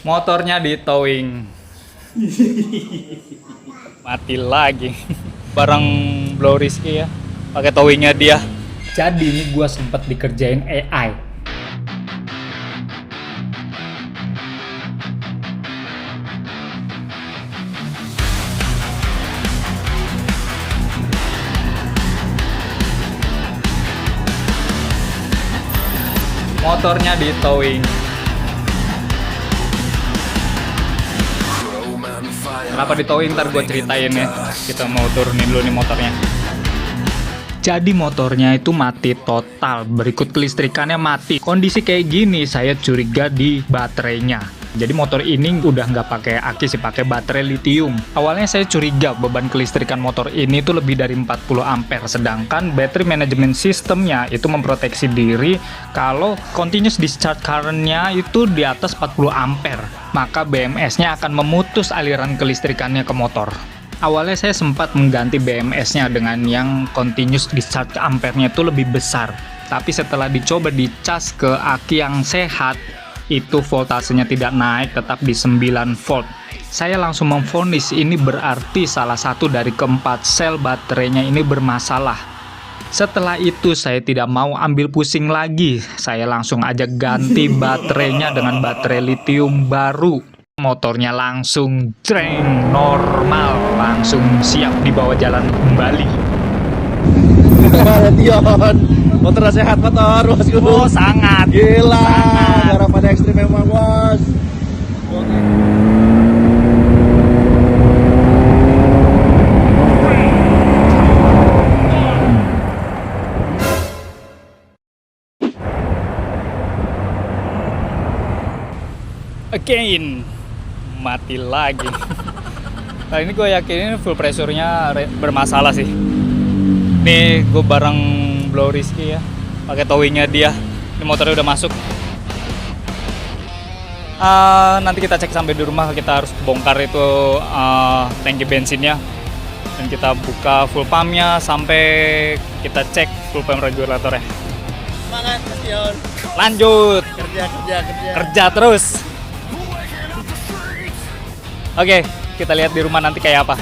Motornya di towing. Mati lagi. Barang Blow Rizky ya, pakai towingnya dia. Jadi ini gua sempet dikerjain AI. Motornya di towing. Kenapa di towing? Ntar gue ceritain ya. Kita mau turunin dulu nih motornya. Jadi motornya itu mati total. Berikut kelistrikannya mati. Kondisi kayak gini saya curiga di baterainya. Jadi motor ini udah nggak pakai aki sih, pakai baterai lithium. Awalnya saya curiga beban kelistrikan motor ini tuh lebih dari 40 ampere, sedangkan battery management systemnya itu memproteksi diri kalau continuous discharge current-nya itu di atas 40 ampere, maka BMS-nya akan memutus aliran kelistrikannya ke motor. Awalnya saya sempat mengganti BMS-nya dengan yang continuous discharge ampere-nya itu lebih besar, tapi setelah dicoba dicas ke aki yang sehat, itu voltasenya tidak naik, tetap di 9 volt. Saya langsung memvonis ini berarti salah satu dari keempat sel baterainya ini bermasalah. Setelah itu saya tidak mau ambil pusing lagi, saya langsung aja ganti baterainya dengan baterai lithium baru. Motornya langsung dreng normal, langsung siap dibawa jalan kembali. Tion, motor sehat motor bosku. Oh sangat. Gila, sangat. garapan ekstrim memang bos. Again, mati lagi. Kali ini gue yakin ini full pressure-nya bermasalah sih. Nih gue bareng Blow Rizky ya, pakai towingnya dia. Ini motornya udah masuk. Nanti kita cek sampai di rumah, kita harus bongkar itu tangki bensinnya dan kita buka full pumpnya sampai kita cek full pump regulatornya. Semangat Tion. Lanjut kerja terus. Oke, kita lihat di rumah nanti kayak apa.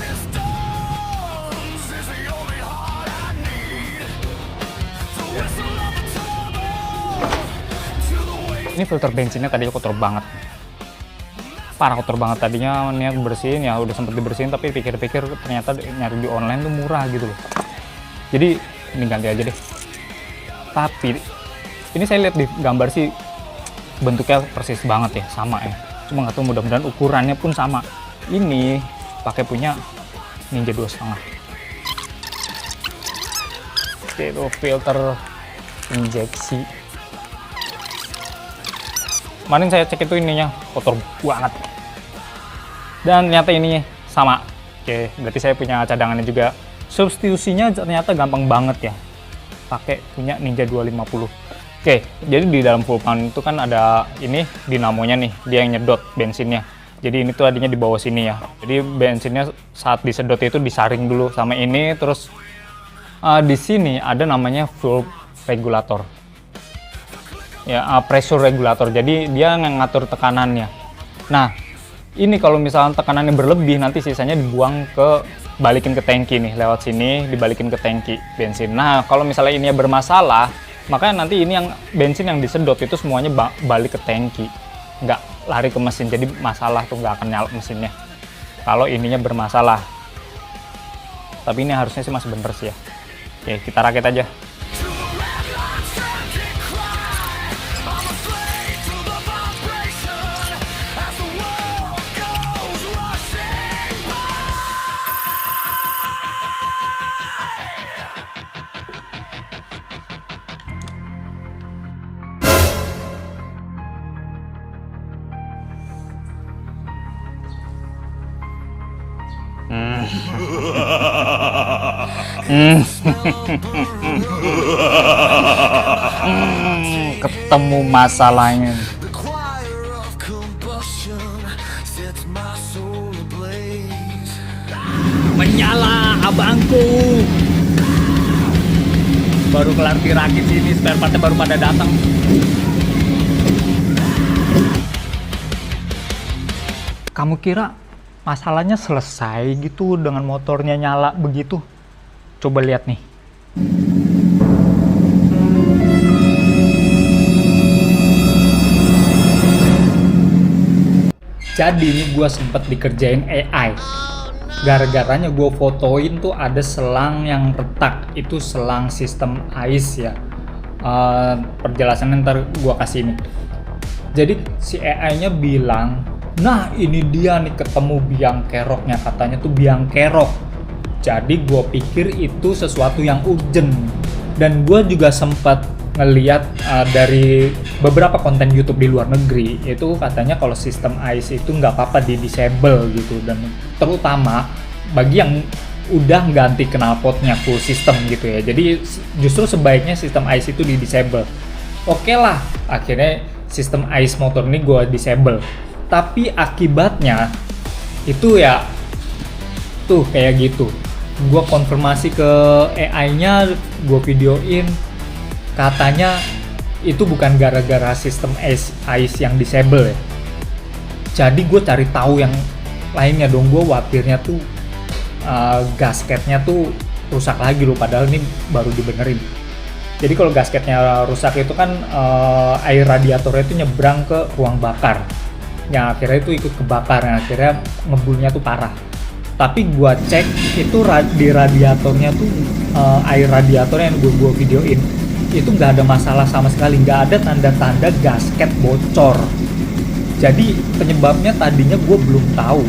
Ini filter bensinnya tadinya kotor banget. Parah kotor banget, tadinya niat bersihin ya udah sempet dibersihin, tapi pikir-pikir ternyata nyari di online tuh murah gitu loh. Jadi ini ganti aja deh. Tapi ini saya lihat di gambar sih bentuknya persis banget ya, sama ya. Cuma nggak tahu, mudah-mudahan ukurannya pun sama. Ini pakai punya Ninja 2,5. Oke, itu filter injeksi. Kemarin saya cek itu ininya kotor banget. Dan ternyata ininya sama. Oke, berarti saya punya cadangannya juga. Substitusinya ternyata gampang banget ya. Pakai punya Ninja 250. Oke, jadi di dalam full pump itu kan ada ini dinamonya nih, dia yang nyedot bensinnya. Jadi ini tuh adanya di bawah sini ya. Jadi bensinnya saat disedot itu disaring dulu sama ini, terus di sini ada namanya fuel regulator. Ya, pressure regulator. Jadi dia ngatur tekanannya. Nah, ini kalau misalnya tekanannya berlebih, nanti sisanya dibuang balikin ke tangki nih, lewat sini dibalikin ke tangki bensin. Nah, kalau misalnya ini bermasalah, makanya nanti ini yang bensin yang disedot itu semuanya balik ke tangki, nggak lari ke mesin. Jadi masalah tuh nggak akan nyala mesinnya kalau ininya bermasalah. Tapi ini harusnya sih masih bener sih ya. Oke, kita rakit aja. Ketemu masalahnya. Menyala abangku. Baru kelar dirakit sini, spare partnya baru pada datang. Kamu kira masalahnya selesai gitu dengan motornya nyala begitu? Coba lihat nih. Jadi ini gue sempet dikerjain AI. Gara-garanya gue fotoin tuh ada selang yang retak. Itu selang sistem AIS ya. Perjelasannya ntar gue kasih ini. Jadi si AI-nya bilang, nah ini dia nih ketemu biang keroknya, katanya tuh biang kerok. Jadi gue pikir itu sesuatu yang urgent. Dan gue juga sempat ngeliat dari beberapa konten YouTube di luar negeri, itu katanya kalau sistem AIS itu nggak apa-apa di disable gitu, dan terutama bagi yang udah ganti knalpotnya full system gitu ya. Jadi justru sebaiknya sistem AIS itu di disable. Oke lah, akhirnya sistem AIS motor ini gue disable. Tapi akibatnya itu ya tuh kayak gitu. Gue konfirmasi ke AI-nya, gue videoin, katanya itu bukan gara-gara sistem AIS yang disable ya. Jadi gue cari tahu yang lainnya dong. Gue khawatirnya tuh gasketnya tuh rusak lagi loh, padahal ini baru dibenerin. Jadi kalau gasketnya rusak itu kan air radiatornya itu nyebrang ke ruang bakar, yang akhirnya itu ikut kebakar, yang akhirnya ngebulnya tuh parah. Tapi gua cek itu di radiatornya tuh air radiatornya yang gua videoin itu nggak ada masalah sama sekali, nggak ada tanda-tanda gasket bocor. Jadi penyebabnya tadinya gua belum tahu.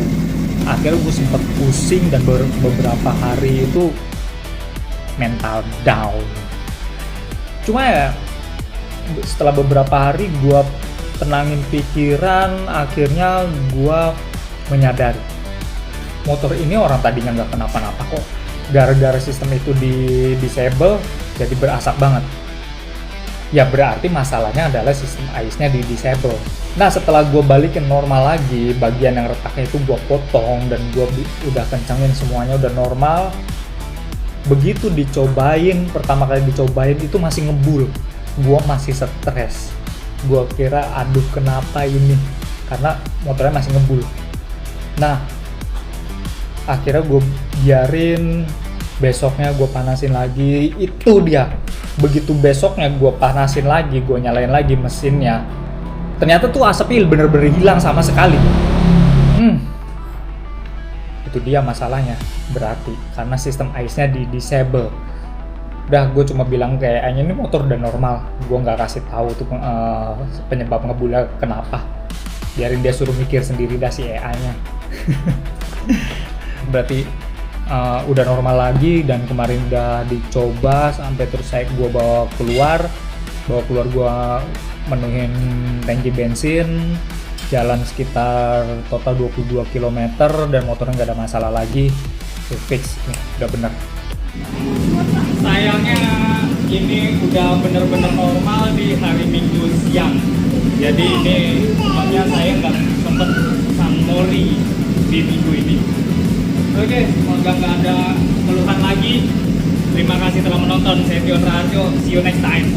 Akhirnya gue sempet pusing dan beberapa hari itu mental down. Cuma ya setelah beberapa hari gue tenangin pikiran, akhirnya gue menyadari motor ini orang tadinya nggak kenapa-napa kok. Gara-gara sistem itu di disable jadi berasap banget. Ya berarti masalahnya adalah sistem AIS-nya di disable. Nah setelah gue balikin normal lagi, bagian yang retaknya itu gue potong dan gue udah kencengin semuanya udah normal. Begitu dicobain, pertama kali dicobain itu masih ngebul. Gue masih stres. Gue kira aduh kenapa ini, karena motornya masih ngebul. Nah akhirnya gue biarin, besoknya gue panasin lagi. Itu dia, begitu besoknya gue panasin lagi, gue nyalain lagi mesinnya, ternyata tuh asapnya bener-bener hilang sama sekali. Itu dia masalahnya, berarti karena sistem AIS-nya di disable. Udah gue cuma bilang kayaknya ini motor udah normal, gue nggak kasih tahu tuh penyebab ngebulnya kenapa, biarin dia suruh mikir sendiri dah si AI-nya. Berarti udah normal lagi, dan kemarin udah dicoba sampai terus gue bawa keluar gue menuhin tangki bensin, jalan sekitar total 22 km dan motornya nggak ada masalah lagi. Fix nih, udah bener. Sayangnya ini udah bener-bener normal di hari Minggu siang, jadi ini sebabnya saya nggak sempet sunmori di minggu ini. Oke, semoga nggak ada keluhan lagi. Terima kasih telah menonton. Saya Tion Raharjo. See you next time.